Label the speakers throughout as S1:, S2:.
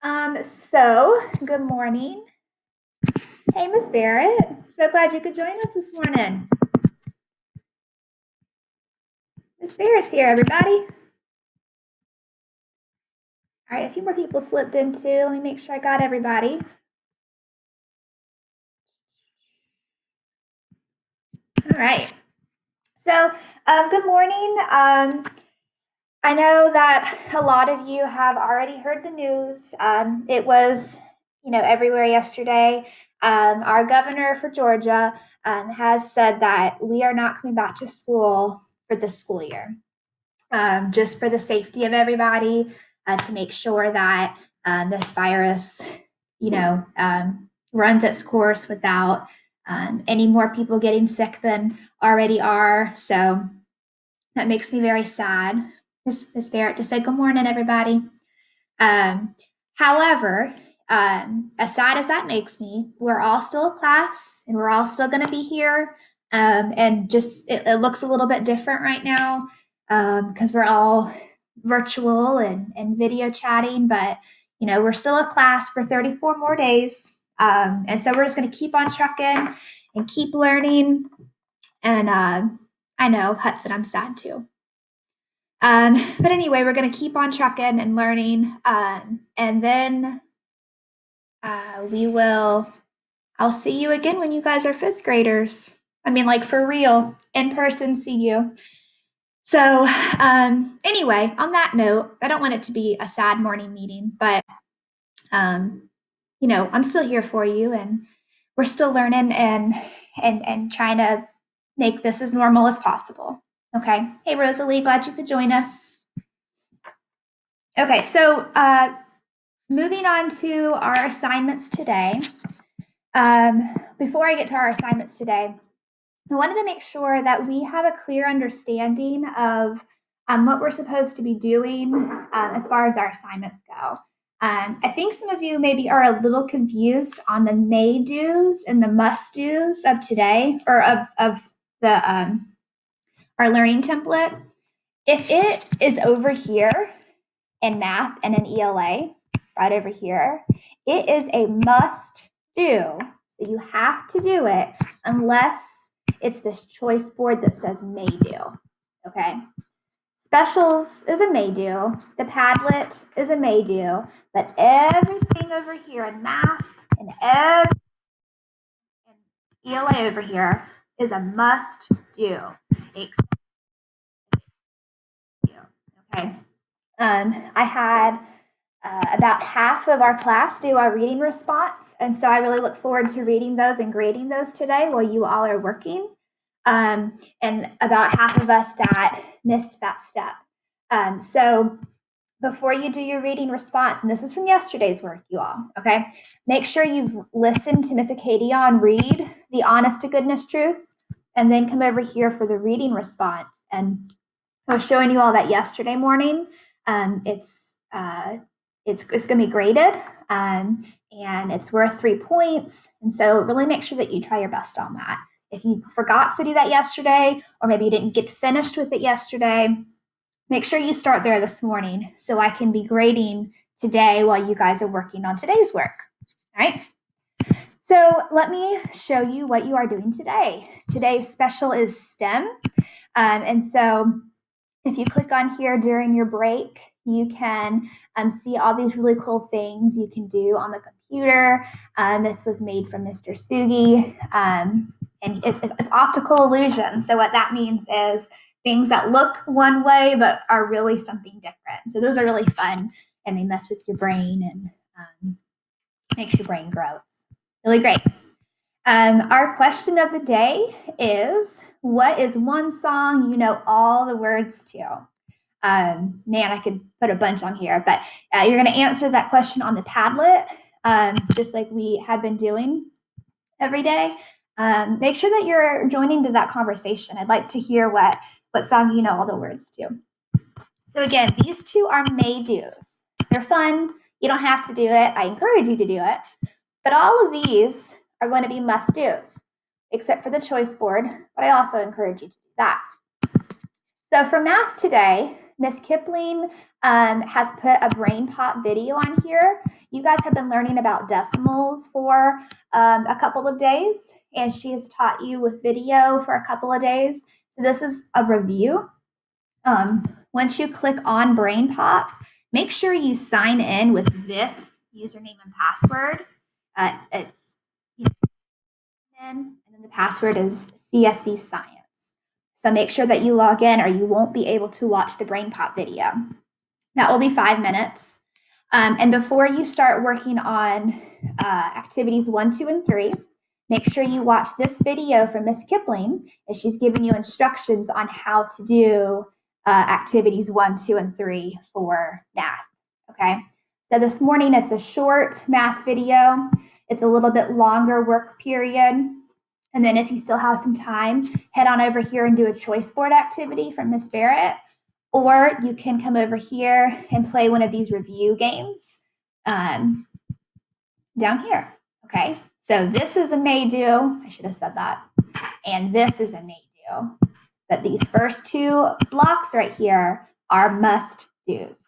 S1: Good morning. Hey, Miss Barrett. So glad you could join us this morning. Miss Barrett's here, everybody. All right, a few more people slipped in too. Let me make sure I got everybody. All right. Good morning. I know that a lot of you have already heard the news. It was, everywhere yesterday. Our governor for Georgia has said that we are not coming back to school for this school year, just for the safety of everybody, to make sure that this virus, runs its course without any more people getting sick than already are. So that makes me very sad. Miss Barrett just said, "Good morning, everybody." However, as sad as that makes me, we're all still a class and we're all still going to be here. And just it looks a little bit different right now because we're all virtual and video chatting, but we're still a class for 34 more days. And so we're just going to keep on trucking and keep learning. And I know, Hudson, I'm sad too. But anyway, we're going to keep on trucking and learning. And then I'll see you again when you guys are fifth graders. I mean, like for real, in person, see you. So, anyway, on that note, I don't want it to be a sad morning meeting, but, I'm still here for you and we're still learning and trying to make this as normal as possible. Okay. Hey, Rosalie, glad you could join us. Okay, so moving on to our assignments today. Before I get to our assignments today, I wanted to make sure that we have a clear understanding of what we're supposed to be doing as far as our assignments go. I think some of you maybe are a little confused on the may do's and the must do's of today, or of the our learning template. If it is over here in math and in ELA, right over here, it is a must do. So you have to do it unless it's this choice board that says may do. Okay. Specials is a may do. The Padlet is a may do. But everything over here in math and ELA over here is a must do. Okay. I had about half of our class do our reading response. And so I really look forward to reading those and grading those today while you all are working. And about half of us that missed that step. So before you do your reading response, and this is from yesterday's work, you all, okay? Make sure you've listened to Miss Acadion read the honest to goodness truth, and then come over here for the reading response. And I was showing you all that yesterday morning. It's going to be graded, and it's worth 3 points. And so really make sure that you try your best on that. If you forgot to do that yesterday, or maybe you didn't get finished with it yesterday, make sure you start there this morning so I can be grading today while you guys are working on today's work. All right. So let me show you what you are doing today. Today's special is STEM. And so if you click on here during your break, you can see all these really cool things you can do on the computer. This was made from Mr. Sugi, and it's optical illusion. So what that means is things that look one way but are really something different. So those are really fun, and they mess with your brain and makes your brain grow. It's really great. Our question of the day is, what is one song you know all the words to? Man, I could put a bunch on here, but you're going to answer that question on the Padlet, just like we have been doing every day. Make sure that you're joining to that conversation. I'd like to hear what song you know all the words to. So again, these two are may do's. They're fun. You don't have to do it. I encourage you to do it. But all of these are going to be must do's, except for the choice board, but I also encourage you to do that. So for math today, Miss Kipling has put a brain pop video on here. You guys have been learning about decimals for a couple of days, and she has taught you with video for a couple of days. So this is a review. Once you click on brain pop, make sure you sign in with this username and password. It's and then the password is CSC Science. So make sure that you log in or you won't be able to watch the brain pop video. That will be 5 minutes. And before you start working on activities 1, 2, and 3, make sure you watch this video from Miss Kipling as she's giving you instructions on how to do activities 1, 2, and 3 for math. Okay. So this morning it's a short math video. It's a little bit longer work period. And then if you still have some time, head on over here and do a choice board activity from Miss Barrett. Or you can come over here and play one of these review games down here. Okay, so this is a may do. I should have said that. And this is a may do. But these first 2 blocks right here are must do's.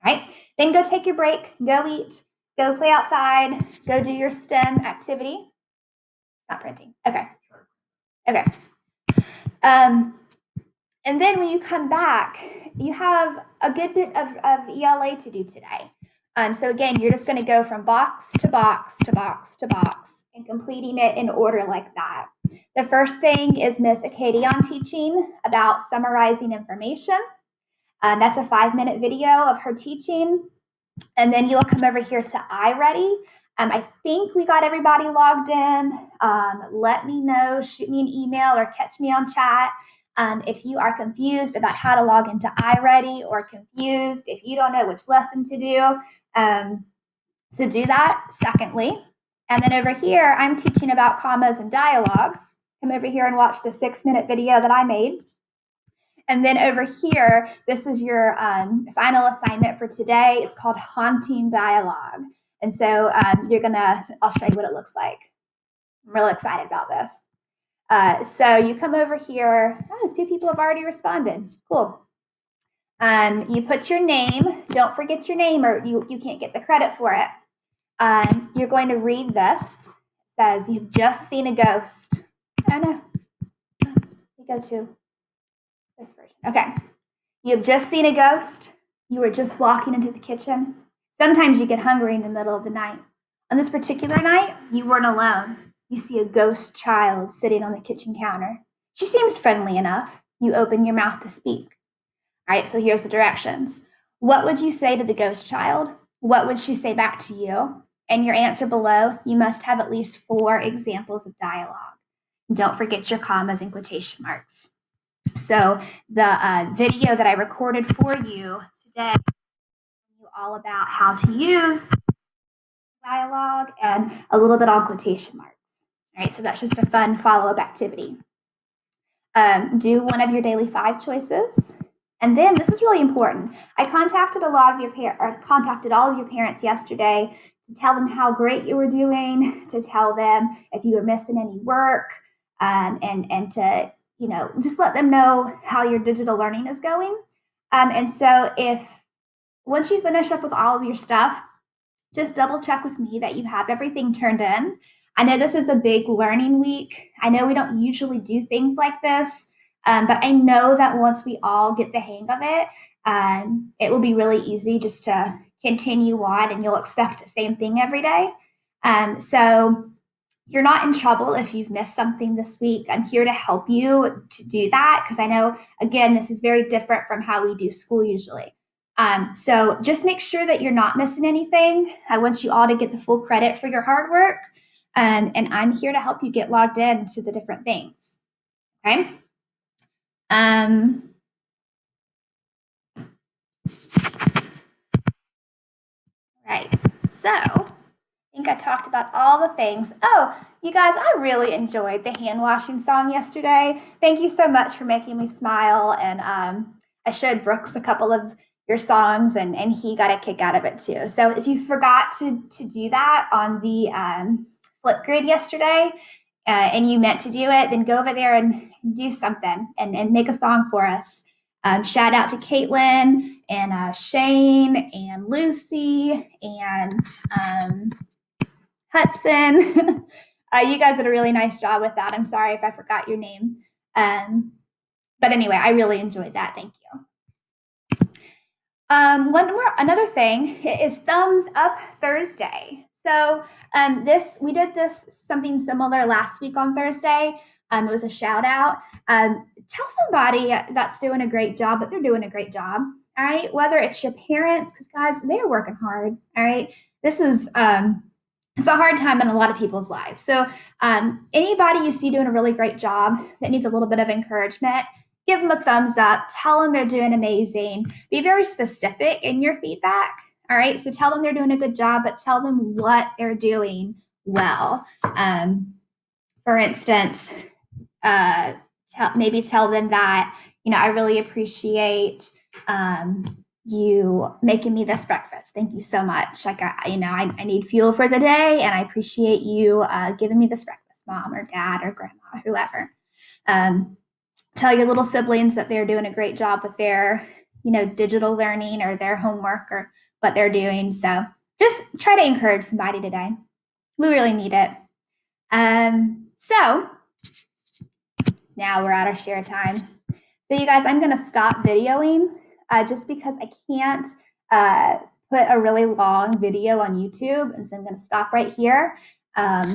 S1: All right, then go take your break, go eat, go play outside, go do your STEM activity. Not printing. Okay. Okay. And then when you come back, you have a good bit of ELA to do today. So again, you're just going to go from box to box to box to box and completing it in order like that. The first thing is Miss Acadian teaching about summarizing information. That's a 5-minute video of her teaching. And then you'll come over here to iReady. I think we got everybody logged in. Let me know, shoot me an email or catch me on chat. If you are confused about how to log into iReady or confused, if you don't know which lesson to do, so do that secondly. And then over here, I'm teaching about commas and dialogue. Come over here and watch the 6-minute video that I made. And then over here, this is your final assignment for today. It's called Haunting Dialogue. And so I'll show you what it looks like. I'm really excited about this. So you come over here. Oh, 2 people have already responded. Cool. You put your name. Don't forget your name or you can't get the credit for it. You're going to read this. It says, you've just seen a ghost. Oh, no. We go to this version. Okay. You've just seen a ghost. You were just walking into the kitchen. Sometimes you get hungry in the middle of the night. On this particular night, you weren't alone. You see a ghost child sitting on the kitchen counter. She seems friendly enough. You open your mouth to speak. All right, so here's the directions. What would you say to the ghost child? What would she say back to you? And your answer below, you must have at least 4 examples of dialogue. Don't forget your commas and quotation marks. So the video that I recorded for you today is all about how to use dialogue and a little bit on quotation marks. All right, so that's just a fun follow-up activity. Do one of your daily 5 choices. And then this is really important. I contacted all of your parents yesterday to tell them how great you were doing, to tell them if you were missing any work, and to just let them know how your digital learning is going. And so once you finish up with all of your stuff, just double check with me that you have everything turned in. I know this is a big learning week. I know we don't usually do things like this, but I know that once we all get the hang of it, it will be really easy just to continue on and you'll expect the same thing every day. So you're not in trouble if you've missed something this week. I'm here to help you to do that because I know, again, this is very different from how we do school usually. So just make sure that you're not missing anything. I want you all to get the full credit for your hard work. And I'm here to help you get logged into the different things. Okay. Right. So I think I talked about all the things. Oh, you guys, I really enjoyed the hand washing song yesterday. Thank you so much for making me smile. And I showed Brooks a couple of your songs and he got a kick out of it too. So if you forgot to do that on the Flipgrid yesterday and you meant to do it, then go over there and do something and make a song for us. Shout out to Caitlin and Shane and Lucy and Hudson. You guys did a really nice job with that. I'm sorry if I forgot your name. But anyway, I really enjoyed that. Thank you. Another thing is Thumbs Up Thursday. So we did something similar last week on Thursday. It was a shout out. Tell somebody that's doing a great job that they're doing a great job. All right, whether it's your parents, because guys, they're working hard. All right, this is it's a hard time in a lot of people's lives. So anybody you see doing a really great job that needs a little bit of encouragement, give them a thumbs up, tell them they're doing amazing. Be very specific in your feedback. All right, so tell them they're doing a good job, but tell them what they're doing well. For instance, maybe tell them that, I really appreciate you making me this breakfast. Thank you so much. Like, I need fuel for the day, and I appreciate you giving me this breakfast, Mom or Dad or Grandma or whoever. Tell your little siblings that they're doing a great job with their, digital learning or their homework or what they're doing. So just try to encourage somebody today. We really need it. So now we're at our share time. So you guys, I'm going to stop videoing just because I can't put a really long video on YouTube. And so I'm going to stop right here.